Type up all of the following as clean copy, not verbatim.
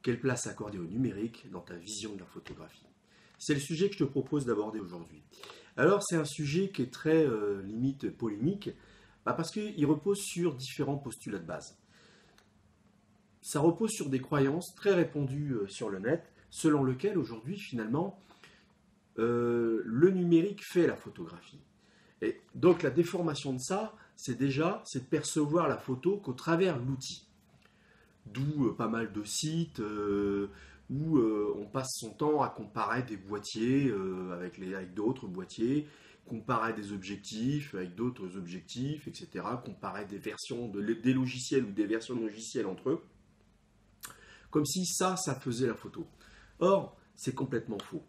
Quelle place accorder au numérique dans ta vision de la photographie? C'est le sujet que je te propose d'aborder aujourd'hui. Alors c'est un sujet qui est très limite polémique, parce qu'il repose sur différents postulats de base. Ça repose sur des croyances très répandues sur le net, selon lesquelles aujourd'hui finalement le numérique fait la photographie. Et donc la déformation de ça, c'est de percevoir la photo qu'au travers l'outil. D'où pas mal de sites où on passe son temps à comparer des boîtiers avec d'autres boîtiers, comparer des objectifs avec d'autres objectifs, etc. Comparer des versions des logiciels ou des versions de logiciels entre eux, comme si ça faisait la photo. Or, c'est complètement faux.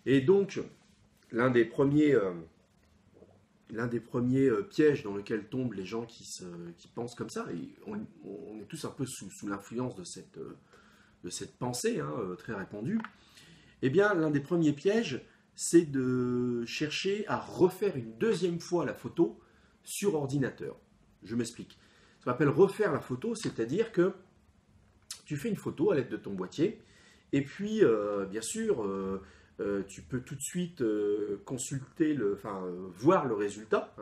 Et donc, l'un des premiers pièges dans lequel tombent les gens qui pensent comme ça, et on est tous un peu sous l'influence de cette pensée très répandue, eh bien, l'un des premiers pièges, c'est de chercher à refaire une deuxième fois la photo sur ordinateur. Je m'explique. Ce qu'on appelle refaire la photo, c'est-à-dire que tu fais une photo à l'aide de ton boîtier, et puis, bien sûr, tu peux tout de suite voir le résultat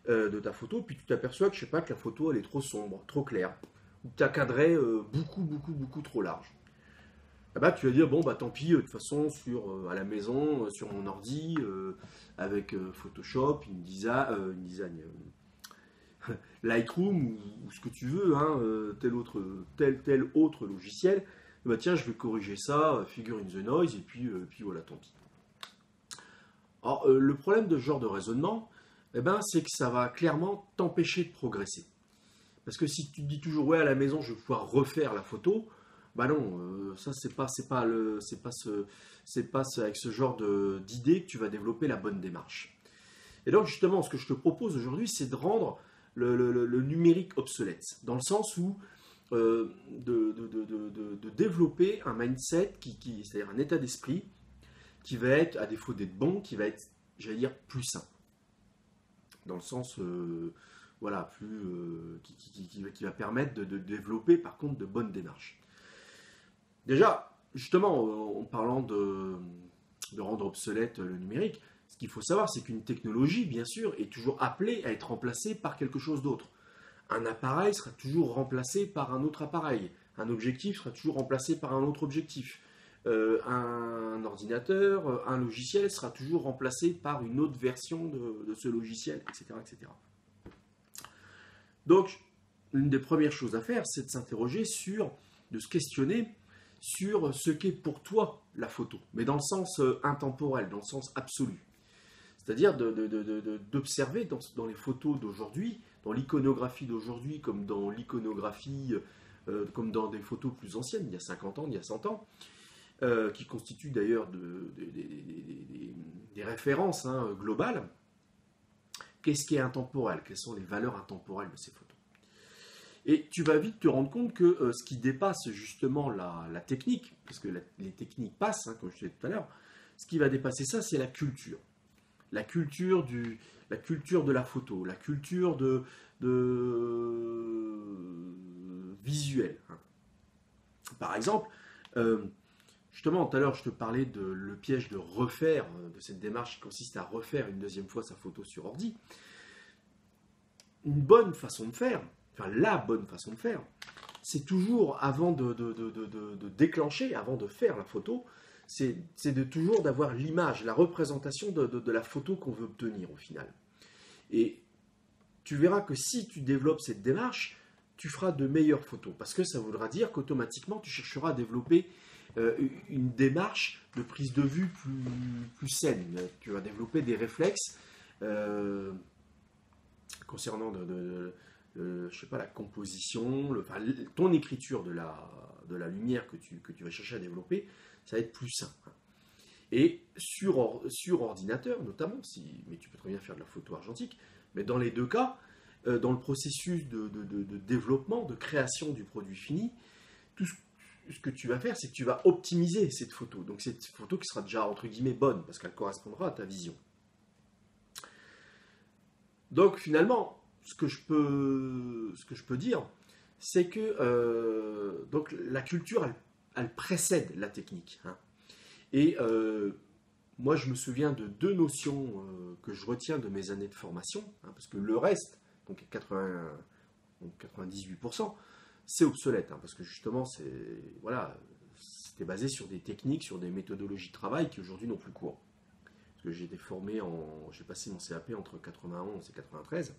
de ta photo, puis tu t'aperçois que, je sais pas, que la photo elle est trop sombre, trop claire, ou tu as cadré beaucoup trop large. Ah bah, tu vas dire, bon, bah tant pis, de toute façon, à la maison, sur mon ordi, avec Photoshop, InDesign, Lightroom, ou ce que tu veux, tel autre logiciel, bah tiens, je vais corriger ça, figure in the noise, et puis voilà, tant pis. Alors, le problème de ce genre de raisonnement, c'est que ça va clairement t'empêcher de progresser. Parce que si tu te dis toujours, ouais, à la maison, je vais pouvoir refaire la photo, bah non, ça, c'est pas avec ce genre d'idée que tu vas développer la bonne démarche. Et donc, justement, ce que je te propose aujourd'hui, c'est de rendre le numérique obsolète, dans le sens où de développer un mindset, c'est-à-dire un état d'esprit, qui va être, à défaut d'être bon, qui va être, j'allais dire, plus sain. Dans le sens, qui va permettre de développer, par contre, de bonnes démarches. Déjà, justement, en parlant de rendre obsolète le numérique, ce qu'il faut savoir, c'est qu'une technologie, bien sûr, est toujours appelée à être remplacée par quelque chose d'autre. Un appareil sera toujours remplacé par un autre appareil. Un objectif sera toujours remplacé par un autre objectif. Un ordinateur, un logiciel sera toujours remplacé par une autre version de ce logiciel, etc., etc. Donc, l'une des premières choses à faire, c'est de de se questionner sur ce qu'est pour toi la photo, mais dans le sens intemporel, dans le sens absolu. C'est-à-dire d'observer dans les photos d'aujourd'hui, dans l'iconographie d'aujourd'hui, comme dans l'iconographie, comme dans des photos plus anciennes, il y a 50 ans, il y a 100 ans, qui constituent d'ailleurs des références globales. Qu'est-ce qui est intemporel? Quelles sont les valeurs intemporelles de ces photos? Et tu vas vite te rendre compte que ce qui dépasse justement la technique, parce que les techniques passent, comme je disais tout à l'heure, ce qui va dépasser ça, c'est la culture. La culture de la photo, la culture visuelle. Par exemple, justement, tout à l'heure, je te parlais le piège de cette démarche qui consiste à refaire une deuxième fois sa photo sur ordi. Une bonne façon de faire, la bonne façon de faire, c'est toujours, avant de déclencher, avant de faire la photo, c'est toujours d'avoir l'image, la représentation de la photo qu'on veut obtenir au final. Et tu verras que si tu développes cette démarche, tu feras de meilleures photos, parce que ça voudra dire qu'automatiquement, tu chercheras à développer une démarche de prise de vue plus saine. Tu vas développer des réflexes concernant je sais pas, la composition, ton écriture de la lumière que tu vas chercher à développer, ça va être plus sain. Et sur ordinateur notamment, mais tu peux très bien faire de la photo argentique, mais dans les deux cas, dans le processus de développement, de création du produit fini, tout ce que tu vas faire, c'est que tu vas optimiser cette photo. Donc cette photo qui sera déjà entre guillemets bonne, parce qu'elle correspondra à ta vision. Donc finalement, ce que je peux dire, c'est que donc la culture, elle précède la technique, hein. Et moi, je me souviens de deux notions que je retiens de mes années de formation, hein, parce que le reste, donc 98%, c'est obsolète, hein, parce que justement, voilà, c'était basé sur des techniques, sur des méthodologies de travail qui aujourd'hui n'ont plus cours. Parce que j'ai passé mon CAP entre 91 et 93,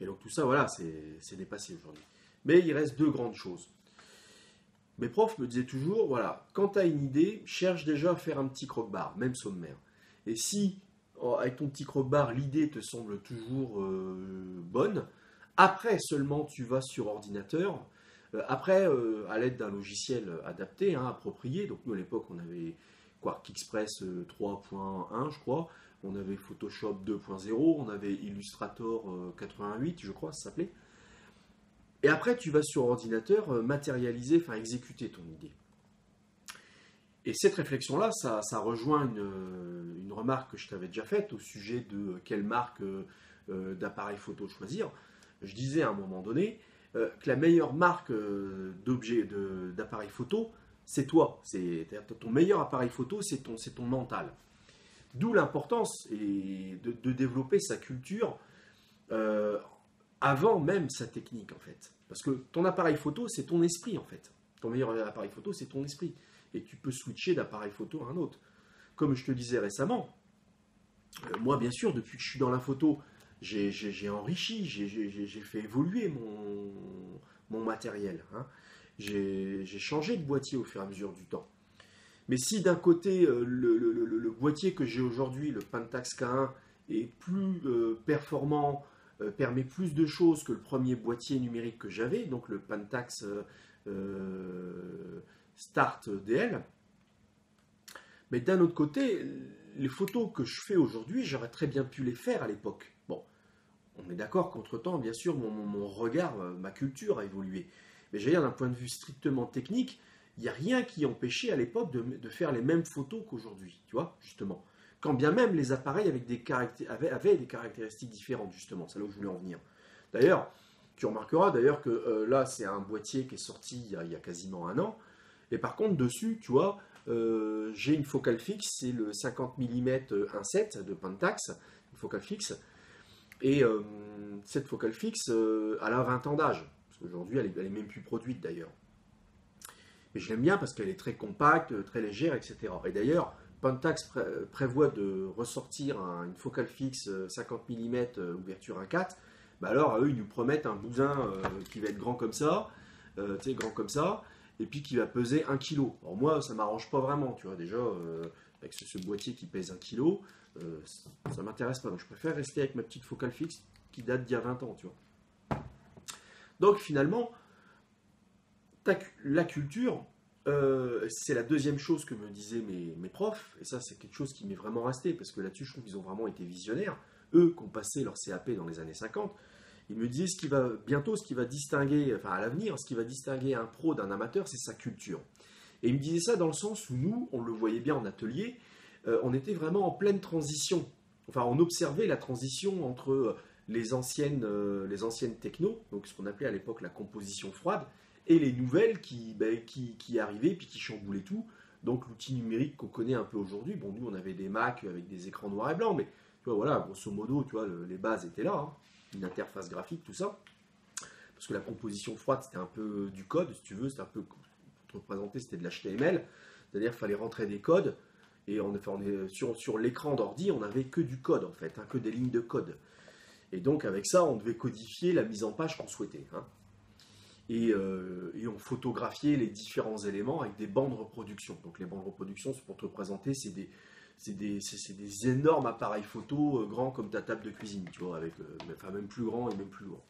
et donc tout ça, voilà, c'est dépassé aujourd'hui. Mais il reste deux grandes choses. Mes profs me disaient toujours, voilà, quand tu as une idée, cherche déjà à faire un petit croque-barre, même sommaire. Et si, avec ton petit croque-barre, l'idée te semble toujours bonne, après seulement tu vas sur ordinateur, après, à l'aide d'un logiciel adapté, hein, approprié, donc nous à l'époque on avait QuarkXPress 3.1 je crois, on avait Photoshop 2.0, on avait Illustrator 88 je crois ça s'appelait. Et après, tu vas sur ordinateur matérialiser, enfin exécuter ton idée. Et cette réflexion-là, ça rejoint une remarque que je t'avais déjà faite au sujet de quelle marque d'appareil photo choisir. Je disais à un moment donné que la meilleure marque d'appareil photo, c'est toi. C'est-à-dire ton meilleur appareil photo, c'est ton mental. D'où l'importance de développer sa culture avant même sa technique en fait. Parce que ton appareil photo, c'est ton esprit en fait. Ton meilleur appareil photo, c'est ton esprit. Et tu peux switcher d'appareil photo à un autre. Comme je te disais récemment, moi bien sûr, depuis que je suis dans la photo, j'ai enrichi, j'ai fait évoluer mon matériel, hein. J'ai changé de boîtier au fur et à mesure du temps. Mais si d'un côté, le boîtier que j'ai aujourd'hui, le Pentax K1, est plus performant, permet plus de choses que le premier boîtier numérique que j'avais, donc le Pentax Start DL. Mais d'un autre côté, les photos que je fais aujourd'hui, j'aurais très bien pu les faire à l'époque. Bon, on est d'accord qu'entre-temps, bien sûr, mon regard, ma culture a évolué. Mais j'allais dire, d'un point de vue strictement technique, il n'y a rien qui empêchait à l'époque de faire les mêmes photos qu'aujourd'hui, tu vois, justement. Quand bien même les appareils avaient des caractéristiques différentes, justement. C'est là où je voulais en venir. D'ailleurs, tu remarqueras d'ailleurs que là, c'est un boîtier qui est sorti il y a quasiment un an. Et par contre, dessus, tu vois, j'ai une focale fixe, c'est le 50 mm 1.7 de Pentax, une focale fixe. Et cette focale fixe, elle a 20 ans d'âge. Parce qu'aujourd'hui, elle est même plus produite d'ailleurs. Mais je l'aime bien parce qu'elle est très compacte, très légère, etc. Et d'ailleurs, Pentax prévoit de ressortir une focale fixe 50 mm ouverture 1.4. Bah alors, eux, ils nous promettent un bousin qui va être grand comme ça, tu sais, grand comme ça, et puis qui va peser 1 kg. Alors moi, ça ne m'arrange pas vraiment, tu vois, déjà, avec ce boîtier qui pèse 1 kg, ça ne m'intéresse pas. Donc je préfère rester avec ma petite focale fixe qui date d'il y a 20 ans, tu vois. Donc finalement, la culture, c'est la deuxième chose que me disaient mes profs, et ça c'est quelque chose qui m'est vraiment resté, parce que là-dessus je trouve qu'ils ont vraiment été visionnaires, eux qui ont passé leur CAP dans les années 50, ils me disaient ce qui va distinguer, enfin à l'avenir, ce qui va distinguer un pro d'un amateur, c'est sa culture. Et ils me disaient ça dans le sens où nous, on le voyait bien en atelier, on était vraiment en pleine transition, enfin on observait la transition entre les anciennes techno, donc ce qu'on appelait à l'époque la composition froide, et les nouvelles qui arrivaient puis qui chamboulaient tout. Donc l'outil numérique qu'on connaît un peu aujourd'hui, bon nous on avait des Mac avec des écrans noirs et blancs, mais tu vois voilà, grosso modo, tu vois, les bases étaient là, hein, une interface graphique, tout ça. Parce que la composition froide c'était un peu du code, si tu veux, c'était un peu, pour te représenter, c'était de l'HTML, c'est-à-dire qu'il fallait rentrer des codes, et sur l'écran d'ordi, on n'avait que du code en fait, hein, que des lignes de code. Et donc avec ça, on devait codifier la mise en page qu'on souhaitait, hein. Et on photographiait les différents éléments avec des bandes de reproduction. Donc les bandes de reproduction, pour te représenter, c'est des énormes appareils photo grands comme ta table de cuisine, tu vois, avec, enfin même plus grand et même plus lourd.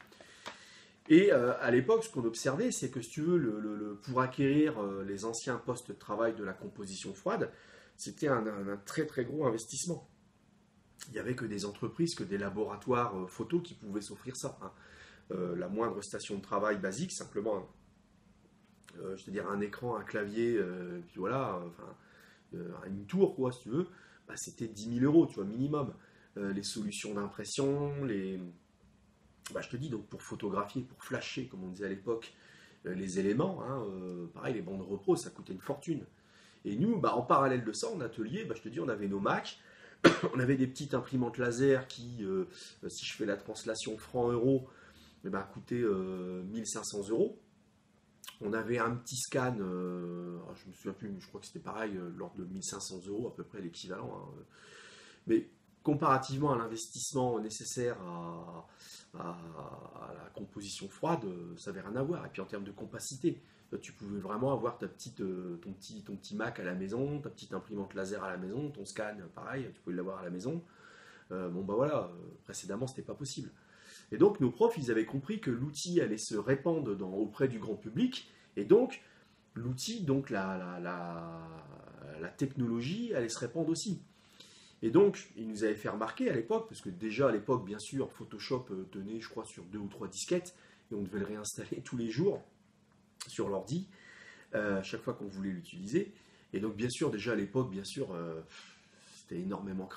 Et à l'époque, ce qu'on observait, c'est que si tu veux, pour acquérir les anciens postes de travail de la composition froide, c'était un très très gros investissement. Il n'y avait que des entreprises, que des laboratoires photo qui pouvaient s'offrir ça, hein. La moindre station de travail basique, simplement, je veux dire un écran, un clavier, puis voilà, enfin, une tour, quoi, si tu veux, bah, c'était 10 000 euros, tu vois, minimum. Les solutions d'impression, bah, je te dis, donc pour photographier, pour flasher, comme on disait à l'époque, les éléments, hein, pareil, les bandes repro, ça coûtait une fortune. Et nous, en parallèle de ça, en atelier, je te dis, on avait nos Mac, on avait des petites imprimantes laser qui, si je fais la translation franc-euro, coûtaient 1500 euros. On avait un petit scan, je me souviens plus, je crois que c'était pareil, l'ordre de 1500 euros, à peu près l'équivalent. Hein. Mais comparativement à l'investissement nécessaire à la composition froide, ça n'avait rien à voir. Et puis en termes de compacité, tu pouvais vraiment avoir ton petit Mac à la maison, ta petite imprimante laser à la maison, ton scan, pareil, tu pouvais l'avoir à la maison. Précédemment, c'était pas possible. Et donc, nos profs, ils avaient compris que l'outil allait se répandre auprès du grand public, et donc, l'outil, donc la technologie, allait se répandre aussi. Et donc, ils nous avaient fait remarquer à l'époque, parce que déjà à l'époque, bien sûr, Photoshop tenait, je crois, sur 2 ou 3 disquettes, et on devait le réinstaller tous les jours sur l'ordi, chaque fois qu'on voulait l'utiliser. Et donc, bien sûr, déjà à l'époque, bien sûr, c'était énormément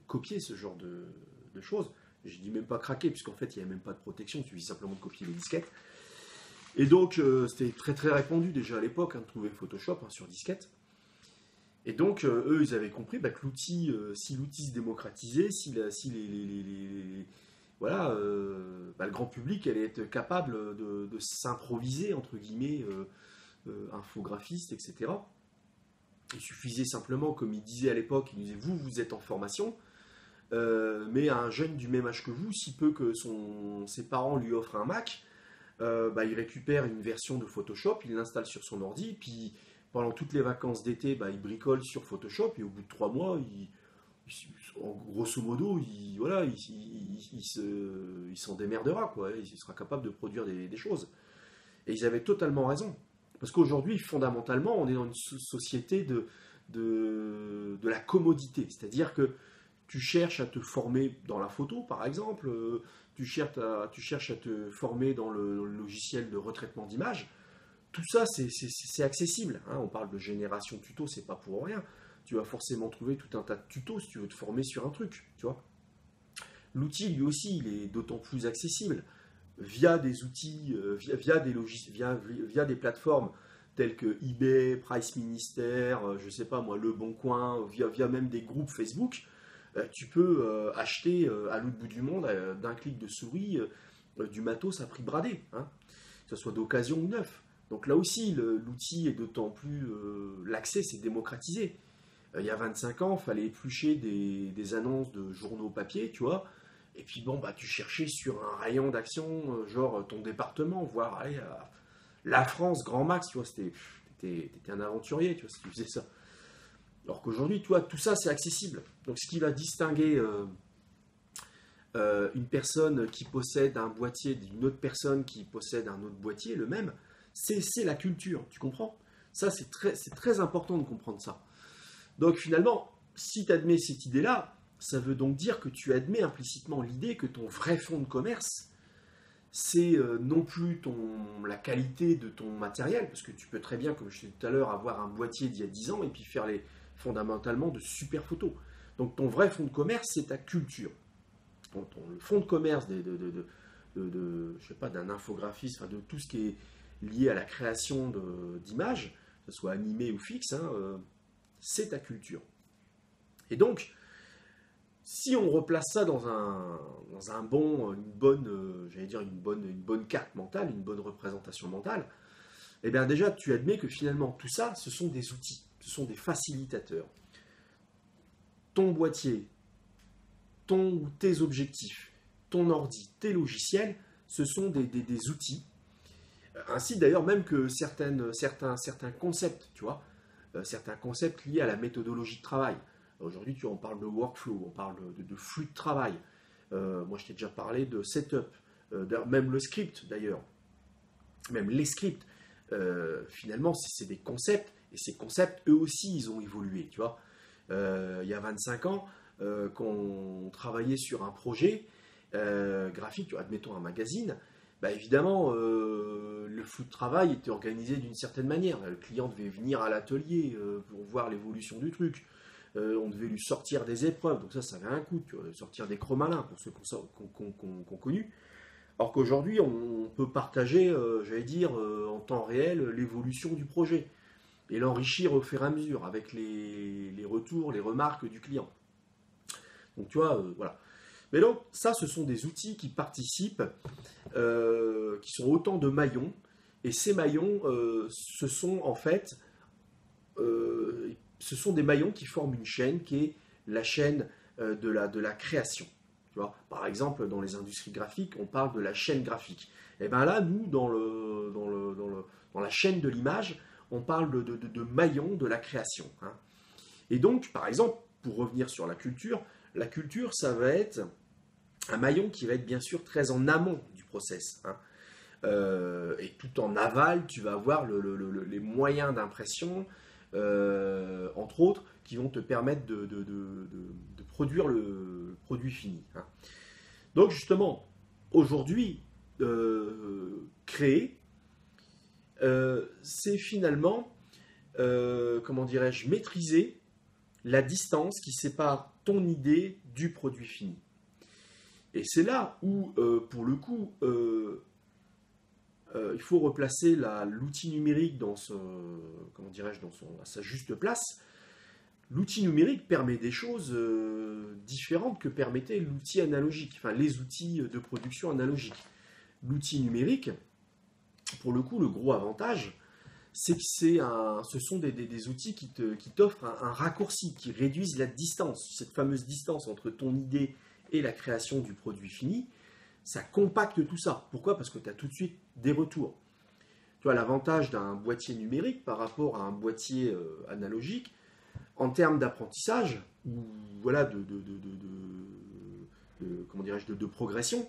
copié ce genre de choses. Je dis même pas craquer, puisqu'en fait, il n'y avait même pas de protection, il suffit simplement de copier les disquettes. Et donc, c'était très très répandu déjà à l'époque, de trouver Photoshop sur disquette. Et donc, eux, ils avaient compris que l'outil, si l'outil se démocratisait, le grand public allait être capable de s'improviser, entre guillemets, infographiste, etc. Il suffisait simplement, comme il disait à l'époque, il disait, vous êtes en formation, mais un jeune du même âge que vous, si peu que ses parents lui offrent un Mac, il récupère une version de Photoshop, il l'installe sur son ordi, puis pendant toutes les vacances d'été, il bricole sur Photoshop, et au bout de 3 mois, grosso modo, il s'en démerdera, quoi. Il sera capable de produire des choses. Et ils avaient totalement raison. Parce qu'aujourd'hui, fondamentalement, on est dans une société de la commodité. C'est-à-dire que tu cherches à te former dans la photo, par exemple, tu cherches à te former dans le logiciel de retraitement d'image. Tout ça, c'est accessible. Hein. On parle de génération tuto, c'est pas pour rien. Tu vas forcément trouver tout un tas de tutos si tu veux te former sur un truc. Tu vois. L'outil, lui aussi, il est d'autant plus accessible via des outils, via des plateformes telles que eBay, Price Minister, je sais pas moi, Le Bon Coin, via même des groupes Facebook. Tu peux acheter à l'autre bout du monde, d'un clic de souris, du matos à prix bradé, hein, que ce soit d'occasion ou neuf. Donc là aussi, l'outil est d'autant plus... l'accès s'est démocratisé. Il y a 25 ans, il fallait éplucher des annonces de journaux papier, tu vois, et puis tu cherchais sur un rayon d'action, genre ton département, voire allez, la France, Grand Max, tu vois, t'étais un aventurier, tu vois, si tu faisais ça. Alors qu'aujourd'hui, tu vois, tout ça, c'est accessible. Donc, ce qui va distinguer une personne qui possède un boîtier d'une autre personne qui possède un autre boîtier, le même, c'est la culture, tu comprends? Ça, c'est très important de comprendre ça. Donc, finalement, si tu admets cette idée-là, ça veut donc dire que tu admets implicitement l'idée que ton vrai fonds de commerce, c'est non plus la qualité de ton matériel, parce que tu peux très bien, comme je disais tout à l'heure, avoir un boîtier d'il y a 10 ans et puis faire fondamentalement de super photos. Donc ton vrai fonds de commerce, c'est ta culture. Le fonds de commerce je sais pas, d'un infographiste, de tout ce qui est lié à la création d'images, que ce soit animé ou fixe, c'est ta culture. Et donc, si on replace ça dans une bonne carte mentale, une bonne représentation mentale, eh bien déjà, tu admets que finalement, tout ça, ce sont des outils, ce sont des facilitateurs. Ton boîtier, tes objectifs, ton ordi, tes logiciels, ce sont des outils. Ainsi d'ailleurs même que certains concepts, tu vois, certains concepts liés à la méthodologie de travail. Aujourd'hui, on parle de workflow, on parle de flux de travail. Moi, je t'ai déjà parlé de setup, même le script d'ailleurs, même les scripts. Finalement, c'est des concepts, et ces concepts, eux aussi, ils ont évolué, tu vois. Il y a 25 ans, quand on travaillait sur un projet graphique, tu vois, admettons un magazine, évidemment, le flux de travail était organisé d'une certaine manière. Le client devait venir à l'atelier pour voir l'évolution du truc. On devait lui sortir des épreuves, donc ça avait un coût, tu vois, sortir des crocs malins pour ceux qu'on connu. Alors qu'aujourd'hui, on peut partager, j'allais dire, en temps réel, l'évolution du projet et l'enrichir au fur et à mesure avec les retours, les remarques du client. Donc tu vois, voilà. Mais donc ça, ce sont des outils qui participent, qui sont autant de maillons. Et ces maillons, ce sont en fait, ce sont des maillons qui forment une chaîne qui est la chaîne de la création. Tu vois, par exemple, dans les industries graphiques, on parle de la chaîne graphique. Et bien là, nous, dans la chaîne de l'image, on parle de maillons de la création. Hein. Et donc, par exemple, pour revenir sur la culture, ça va être un maillon qui va être bien sûr très en amont du process. Hein. Et tout en aval, tu vas avoir les moyens d'impression, entre autres, qui vont te permettre de produire le produit fini. Hein. Donc justement, aujourd'hui, créer, c'est finalement, comment dirais-je, maîtriser la distance qui sépare ton idée du produit fini. Et c'est là où, pour le coup, il faut replacer l'outil numérique dans, comment dirais-je, à sa juste place. L'outil numérique permet des choses différentes que permettait l'outil analogique, enfin les outils de production analogiques. L'outil numérique, pour le coup, le gros avantage, c'est que ce sont des outils qui t'offrent un raccourci, qui réduisent la distance, cette fameuse distance entre ton idée et la création du produit fini. Ça compacte tout ça. Pourquoi? Parce que tu as tout de suite des retours. Tu vois, l'avantage d'un boîtier numérique par rapport à un boîtier analogique, en termes d'apprentissage, ou voilà, comment dirais-je, de progression,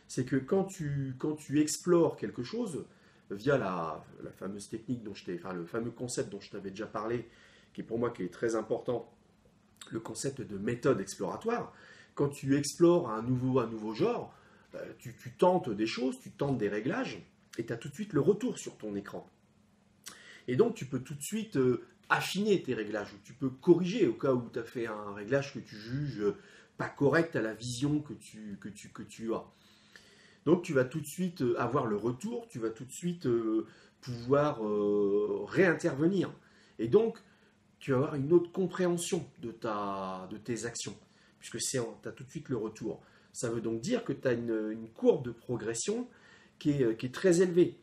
c'est que quand tu explores quelque chose, via la fameuse technique enfin le fameux concept dont je t'avais déjà parlé, qui est pour moi qui est très important, le concept de méthode exploratoire, quand tu explores un nouveau genre, tu tentes des choses, tu tentes des réglages, et tu as tout de suite le retour sur ton écran. Et donc, tu peux tout de suite affiner tes réglages, ou tu peux corriger au cas où tu as fait un réglage que tu juges pas correct à la vision que tu as. Donc, tu vas tout de suite avoir le retour, tu vas tout de suite pouvoir réintervenir. Et donc, tu vas avoir une autre compréhension de tes actions, puisque tu as tout de suite le retour. Ça veut donc dire que tu as une courbe de progression qui est très élevée.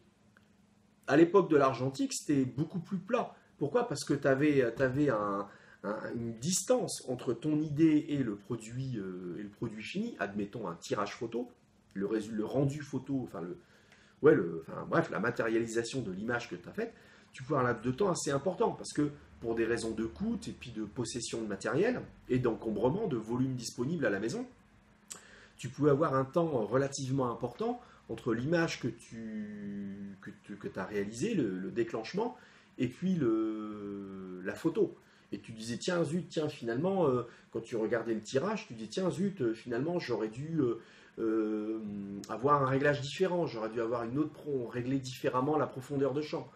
À l'époque de l'argentique, c'était beaucoup plus plat. Pourquoi? Parce que tu avais une distance entre ton idée et le produit fini, admettons un tirage photo, le rendu photo, bref, la matérialisation de l'image que tu as faite, tu peux avoir un laps de temps assez important, parce que pour des raisons de coût et puis de possession de matériel et d'encombrement, de volume disponible à la maison, tu pouvais avoir un temps relativement important entre l'image que tu as réalisée, le déclenchement, et puis la photo. Et tu disais, tiens, zut, finalement, quand tu regardais le tirage, tu disais, tiens, zut, finalement, j'aurais dû avoir un réglage différent, j'aurais dû avoir régler différemment la profondeur de champ,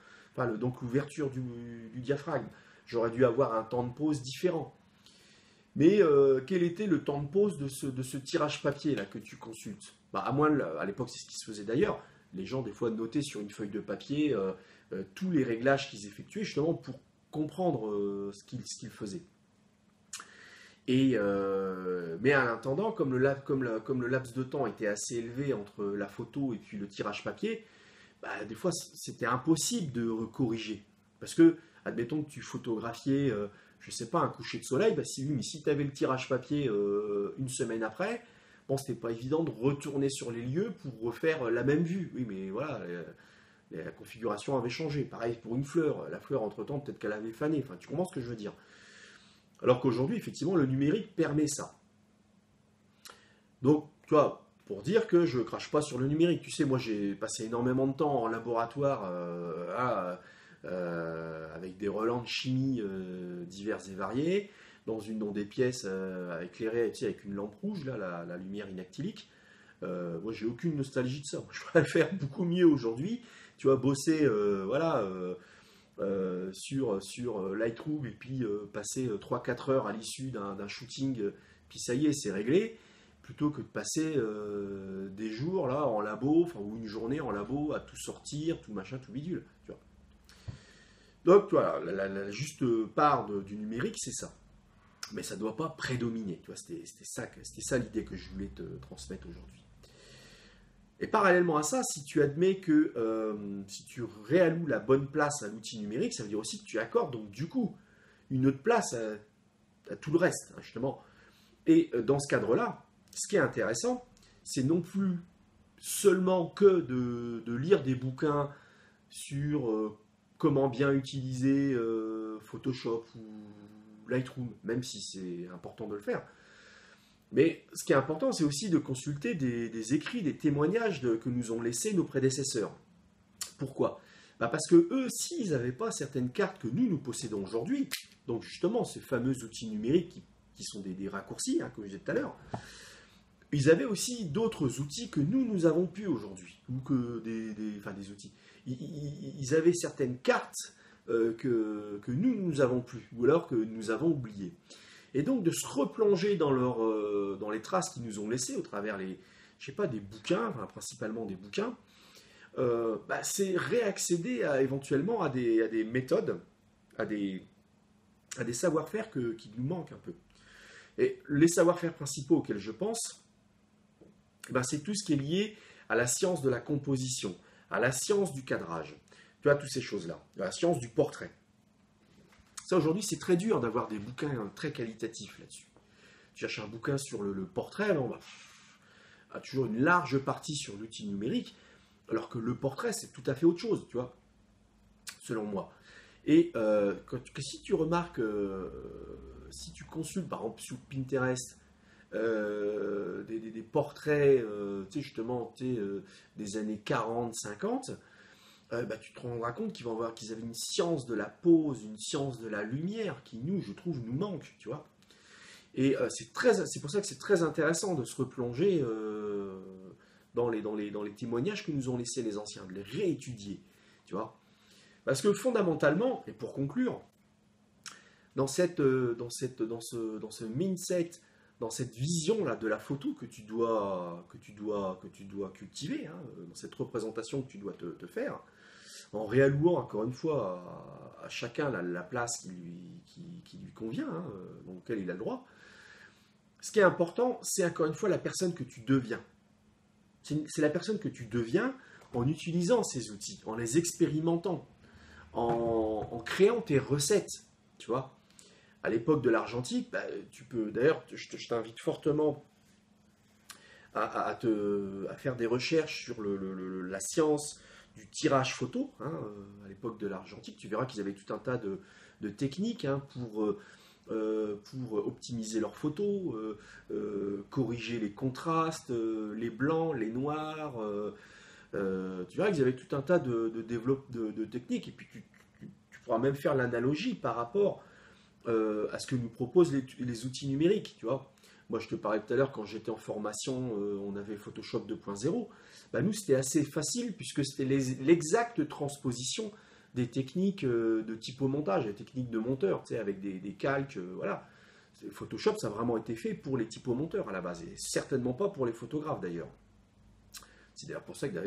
donc l'ouverture du diaphragme, j'aurais dû avoir un temps de pause différent. Mais quel était le temps de pause de ce tirage papier là que tu consultes? À l'époque, c'est ce qui se faisait d'ailleurs. Les gens, des fois, notaient sur une feuille de papier tous les réglages qu'ils effectuaient, justement pour comprendre ce qu'ils faisaient. Mais en attendant, comme le laps de temps était assez élevé entre la photo et puis le tirage papier, des fois, c'était impossible de corriger. Parce que, admettons que tu photographiais, je ne sais pas, un coucher de soleil, mais si tu avais le tirage papier une semaine après, bon, c'était pas évident de retourner sur les lieux pour refaire la même vue. Oui, mais voilà, la configuration avait changé. Pareil pour une fleur. La fleur, entre-temps, peut-être qu'elle avait fané. Enfin, tu comprends ce que je veux dire. Alors qu'aujourd'hui, effectivement, le numérique permet ça. Donc, tu vois, pour dire que je ne crache pas sur le numérique. Tu sais, moi, j'ai passé énormément de temps en laboratoire avec des relents de chimie divers et variés, dans des pièces éclairées, tu sais, avec une lampe rouge, là, la lumière inactylique. Moi, j'ai aucune nostalgie de ça. Moi, je pourrais faire beaucoup mieux aujourd'hui. Tu vois, bosser, sur Lightroom et puis passer 3-4 heures à l'issue d'un shooting, puis ça y est, c'est réglé. plutôt que de passer des jours là en labo, enfin, ou une journée en labo à tout sortir, tout machin, tout bidule. Tu vois. Donc voilà, la juste part du numérique, c'est ça. Mais ça ne doit pas prédominer. Tu vois, c'était ça l'idée que je voulais te transmettre aujourd'hui. Et parallèlement à ça, si tu admets que si tu réalloues la bonne place à l'outil numérique, ça veut dire aussi que tu accordes donc du coup une autre place à tout le reste, hein, justement. Et dans ce cadre-là, ce qui est intéressant, c'est non plus seulement que de lire des bouquins sur comment bien utiliser Photoshop ou Lightroom, même si c'est important de le faire. Mais ce qui est important, c'est aussi de consulter des écrits, des témoignages que nous ont laissés nos prédécesseurs. Pourquoi? Parce que eux, s'ils n'avaient pas certaines cartes que nous possédons aujourd'hui, donc justement ces fameux outils numériques qui sont des raccourcis, hein, comme je disais tout à l'heure, ils avaient aussi d'autres outils que nous avons pu aujourd'hui, ou que des outils. Ils avaient certaines cartes que nous avons plus, ou alors que nous avons oubliées. Et donc de se replonger dans les traces qu'ils nous ont laissées au travers des bouquins, enfin, principalement des bouquins, c'est réaccéder éventuellement à des méthodes, à des savoir-faire qui nous manquent un peu. Et les savoir-faire principaux auxquels je pense, c'est tout ce qui est lié à la science de la composition, à la science du cadrage, tu vois, toutes ces choses-là, à la science du portrait. Ça, aujourd'hui, c'est très dur d'avoir des bouquins très qualitatifs là-dessus. Tu cherches un bouquin sur le portrait, on a toujours une large partie sur l'outil numérique, alors que le portrait, c'est tout à fait autre chose, tu vois, selon moi. Et si tu remarques, si tu consultes, par exemple, sur Pinterest, des portraits, justement, des années 40, 50, tu te rendras compte qu'ils avaient une science de la pose, une science de la lumière qui, nous, je trouve, nous manque, tu vois. Et c'est pour ça que c'est très intéressant de se replonger dans les témoignages que nous ont laissés les anciens, de les réétudier, tu vois. Parce que fondamentalement, et pour conclure, dans ce mindset, dans cette vision-là de la photo que tu dois cultiver, hein, dans cette représentation que tu dois te faire, en réallouant encore une fois à chacun la place qui lui convient, hein, dans laquelle il a le droit. Ce qui est important, c'est encore une fois la personne que tu deviens. C'est la personne que tu deviens en utilisant ces outils, en les expérimentant, en créant tes recettes, tu vois. À l'époque de l'argentique, tu peux, d'ailleurs, je t'invite fortement à faire des recherches sur la science du tirage photo, hein, à l'époque de l'argentique. Tu verras qu'ils avaient tout un tas de techniques, hein, pour optimiser leurs photos, corriger les contrastes, les blancs, les noirs. Tu verras qu'ils avaient tout un tas de techniques. Et puis tu pourras même faire l'analogie par rapport à ce que nous proposent les outils numériques, tu vois. Moi, je te parlais tout à l'heure, quand j'étais en formation, on avait Photoshop 2.0. Nous, c'était assez facile, puisque c'était l'exacte transposition des techniques de typomontage, des techniques de monteur, tu sais, avec des calques, voilà. Photoshop, ça a vraiment été fait pour les typomonteurs à la base, et certainement pas pour les photographes, d'ailleurs. C'est d'ailleurs pour ça que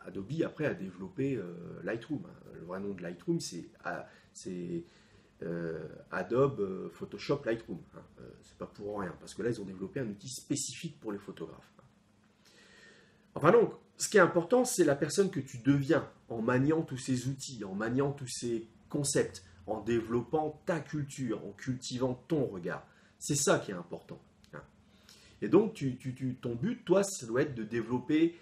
Adobe, après, a développé Lightroom. Le vrai nom de Lightroom, c'est Adobe Photoshop Lightroom. C'est pas pour rien, parce que là, ils ont développé un outil spécifique pour les photographes. Enfin donc, ce qui est important, c'est la personne que tu deviens en maniant tous ces outils, en maniant tous ces concepts, en développant ta culture, en cultivant ton regard. C'est ça qui est important. Et donc, ton but, toi, ça doit être de développer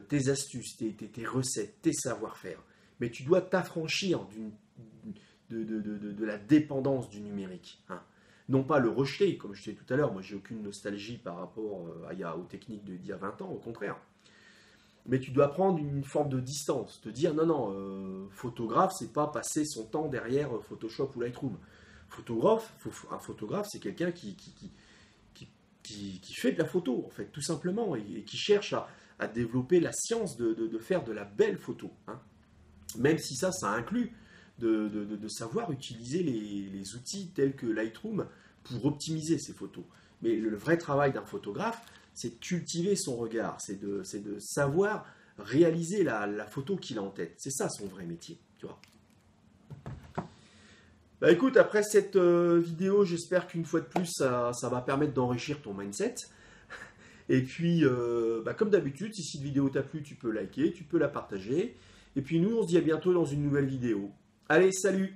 tes astuces, tes recettes, tes savoir-faire. Mais tu dois t'affranchir de la dépendance du numérique. Non pas le rejeter, comme je disais tout à l'heure. Moi, j'ai aucune nostalgie par rapport aux techniques d'il y a 20 ans, au contraire. Mais tu dois prendre une forme de distance, te dire non, photographe, c'est pas passer son temps derrière Photoshop ou Lightroom. Un photographe, c'est quelqu'un qui fait de la photo, en fait, tout simplement, et qui cherche à développer la science de faire de la belle photo. Même si ça inclut de savoir utiliser les outils tels que Lightroom pour optimiser ces photos. Mais le vrai travail d'un photographe, c'est de cultiver son regard, c'est de savoir réaliser la photo qu'il a en tête. C'est ça son vrai métier, tu vois. Bah écoute, après cette vidéo, j'espère qu'une fois de plus, ça va permettre d'enrichir ton mindset. Et puis, bah, comme d'habitude, si cette vidéo t'a plu, tu peux liker, tu peux la partager. Et puis nous, on se dit à bientôt dans une nouvelle vidéo. Allez, salut!